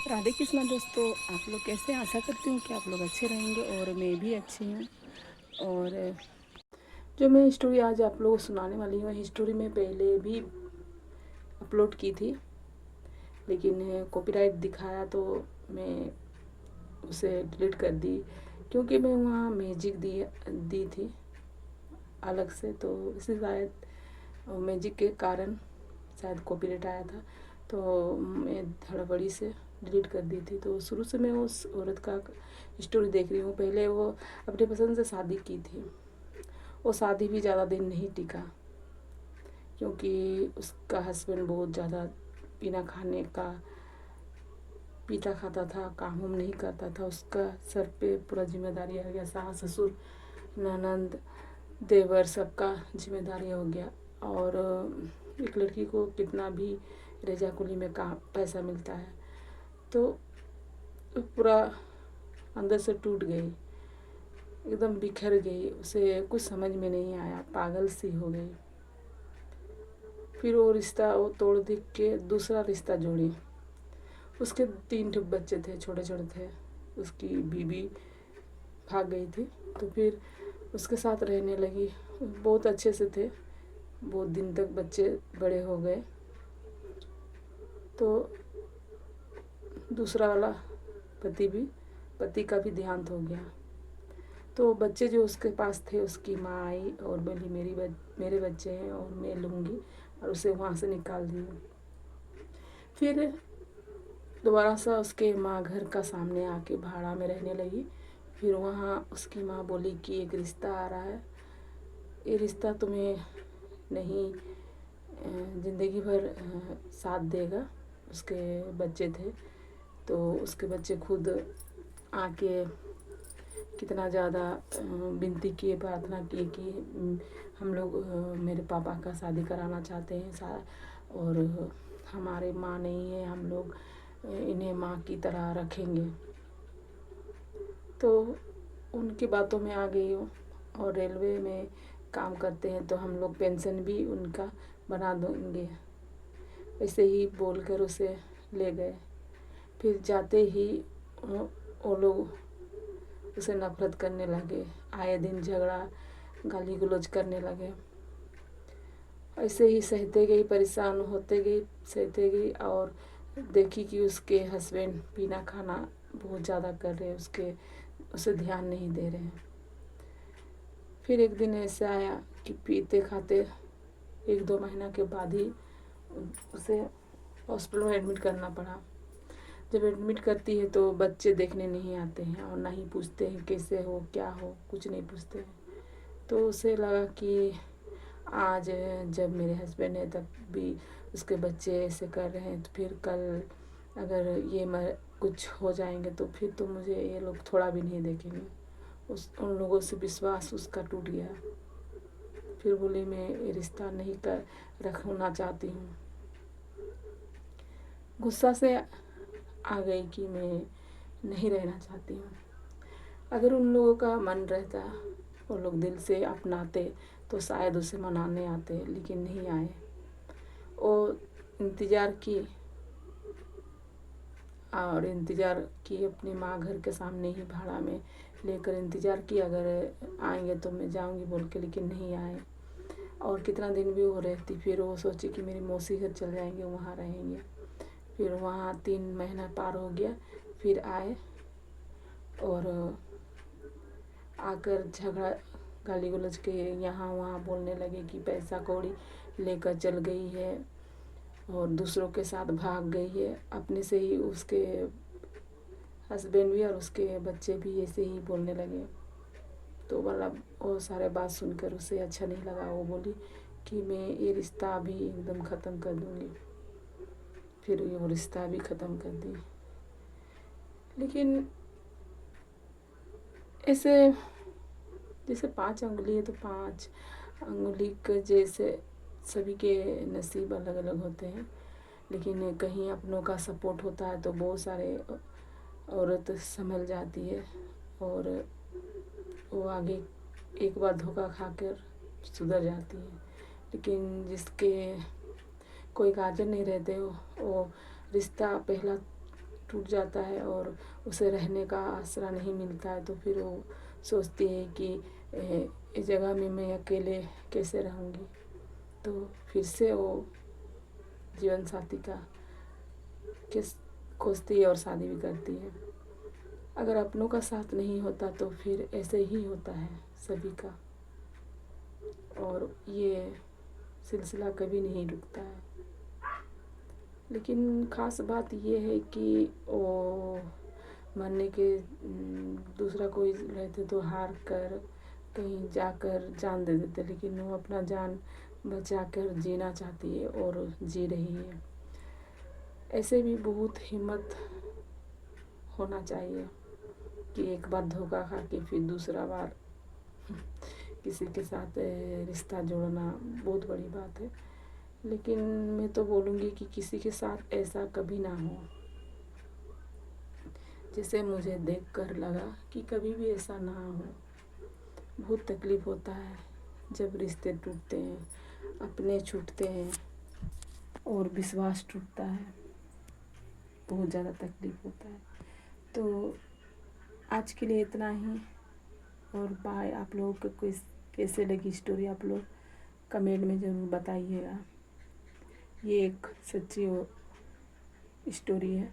राधे कृष्णा दोस्तों, आप लोग कैसे? आशा करती हूँ कि आप लोग अच्छे रहेंगे और मैं भी अच्छी हूँ। और जो मैं स्टोरी आज आप लोगों को सुनाने वाली हूँ, स्टोरी में पहले भी अपलोड की थी, लेकिन कॉपीराइट दिखाया तो मैं उसे डिलीट कर दी, क्योंकि मैं वहाँ म्यूजिक दी थी अलग से, तो इसी शायद म्यूजिक के कारण शायद कॉपीराइट आया था, तो मैं हड़बड़ी से डिलीट कर दी थी। तो शुरू से मैं उस औरत का स्टोरी देख रही हूँ। पहले वो अपने पसंद से शादी की थी। वो शादी भी ज़्यादा दिन नहीं टिका, क्योंकि उसका हस्बैंड बहुत ज़्यादा पीना खाने का पीता खाता था, काम वाम नहीं करता था। उसका सर पे पूरा जिम्मेदारी आ गया, सास ससुर ननंद देवर सबका जिम्मेदारी हो गया। और एक लड़की को कितना भी रेजा कुली में काम पैसा मिलता है, तो पूरा अंदर से टूट गई, एकदम बिखर गई। उसे कुछ समझ में नहीं आया, पागल सी हो गई। फिर वो रिश्ता वो तोड़ दिख के दूसरा रिश्ता जोड़ी। उसके 3 ठो बच्चे थे, छोटे छोटे थे। उसकी बीवी भाग गई थी, तो फिर उसके साथ रहने लगी। बहुत अच्छे से थे, बहुत दिन तक बच्चे बड़े हो गए। तो दूसरा वाला पति का भी देहांत हो गया। तो बच्चे जो उसके पास थे, उसकी माँ आई और बोली मेरे बच्चे हैं और मैं लूँगी, और उसे वहाँ से निकाल दी। फिर दोबारा सा उसके माँ घर का सामने आके भाड़ा में रहने लगी। फिर वहाँ उसकी माँ बोली कि एक रिश्ता आ रहा है, ये रिश्ता तुम्हें नहीं ज़िंदगी भर साथ देगा। उसके बच्चे थे, तो उसके बच्चे खुद आके कितना ज़्यादा विनती किए, प्रार्थना किए कि हम लोग मेरे पापा का शादी कराना चाहते हैं, और हमारे माँ नहीं है, हम लोग इन्हें माँ की तरह रखेंगे। तो उनकी बातों में आ गई हूँ। और रेलवे में काम करते हैं, तो हम लोग पेंशन भी उनका बना देंगे, ऐसे ही बोलकर उसे ले गए। फिर जाते ही वो लोग उसे नफरत करने लगे, आए दिन झगड़ा गाली गलौज करने लगे। ऐसे ही सहते गई, परेशान होते गई, सहते गई। और देखी कि उसके हस्बैंड पीना खाना बहुत ज़्यादा कर रहे हैं, उसे ध्यान नहीं दे रहे हैं। फिर एक दिन ऐसा आया कि पीते खाते 1-2 महीना के बाद ही उसे हॉस्पिटल में एडमिट करना पड़ा। जब एडमिट करती है तो बच्चे देखने नहीं आते हैं, और ना ही पूछते हैं कैसे हो, क्या हो, कुछ नहीं पूछते हैं। तो उसे लगा कि आज जब मेरे हस्बैंड है तब भी उसके बच्चे ऐसे कर रहे हैं, तो फिर कल अगर कुछ हो जाएंगे तो फिर तो मुझे ये लोग थोड़ा भी नहीं देखेंगे। उन लोगों से विश्वास उसका टूट गया। फिर बोली मैं ये रिश्ता नहीं रखना चाहती हूँ। गुस्सा से आ गई कि मैं नहीं रहना चाहती हूँ। अगर उन लोगों का मन रहता, वो लोग दिल से अपनाते, तो शायद उसे मनाने आते, लेकिन नहीं आए। वो इंतज़ार की और इंतज़ार की अपनी माँ घर के सामने ही भाड़ा में लेकर इंतज़ार की, अगर आएंगे तो मैं जाऊंगी बोल के, लेकिन नहीं आए। और कितना दिन भी वो रहती, फिर वो सोची कि मेरी मौसी घर चल जाएंगे, वहाँ रहेंगे। फिर वहाँ 3 महीना पार हो गया। फिर आए और आकर झगड़ा गाली गलौज के यहाँ वहाँ बोलने लगे कि पैसा कौड़ी लेकर चल गई है और दूसरों के साथ भाग गई है। अपने से ही उसके हस्बैंड भी और उसके बच्चे भी ऐसे ही बोलने लगे। तो मतलब वो सारे बात सुनकर उसे अच्छा नहीं लगा। वो बोली कि मैं ये रिश्ता भी एकदम ख़त्म कर दूँगी। फिर वो रिश्ता भी ख़त्म कर दी। लेकिन ऐसे जैसे 5 अंगुली है, तो 5 अंगुली के जैसे सभी के नसीब अलग अलग होते हैं। लेकिन कहीं अपनों का सपोर्ट होता है तो बहुत सारे औरत संभल जाती है, और वो आगे एक बार धोखा खाकर सुधर जाती है। लेकिन जिसके कोई गार्जियन नहीं रहते, वो रिश्ता पहला टूट जाता है और उसे रहने का आसरा नहीं मिलता है, तो फिर वो सोचती है कि इस जगह में मैं अकेले कैसे रहूँगी। तो फिर से वो जीवन साथी का किस खोजती है और शादी भी करती है। अगर अपनों का साथ नहीं होता तो फिर ऐसे ही होता है सभी का, और ये सिलसिला कभी नहीं रुकता है। लेकिन ख़ास बात ये है कि वो मरने के दूसरा कोई रहते तो हार कर कहीं जाकर जान दे देते, लेकिन वो अपना जान बचा कर जीना चाहती है और जी रही है। ऐसे भी बहुत हिम्मत होना चाहिए कि एक बार धोखा खा के फिर दूसरा बार किसी के साथ रिश्ता जोड़ना बहुत बड़ी बात है। लेकिन मैं तो बोलूँगी कि किसी के साथ ऐसा कभी ना हो। जैसे मुझे देखकर लगा कि कभी भी ऐसा ना हो। बहुत तकलीफ़ होता है जब रिश्ते टूटते हैं, अपने छूटते हैं और विश्वास टूटता है, बहुत ज़्यादा तकलीफ़ होता है। तो आज के लिए इतना ही, और बाय। आप लोगों को कैसे लगी स्टोरी आप लोग कमेंट में ज़रूर बताइएगा। ये एक सच्ची स्टोरी है।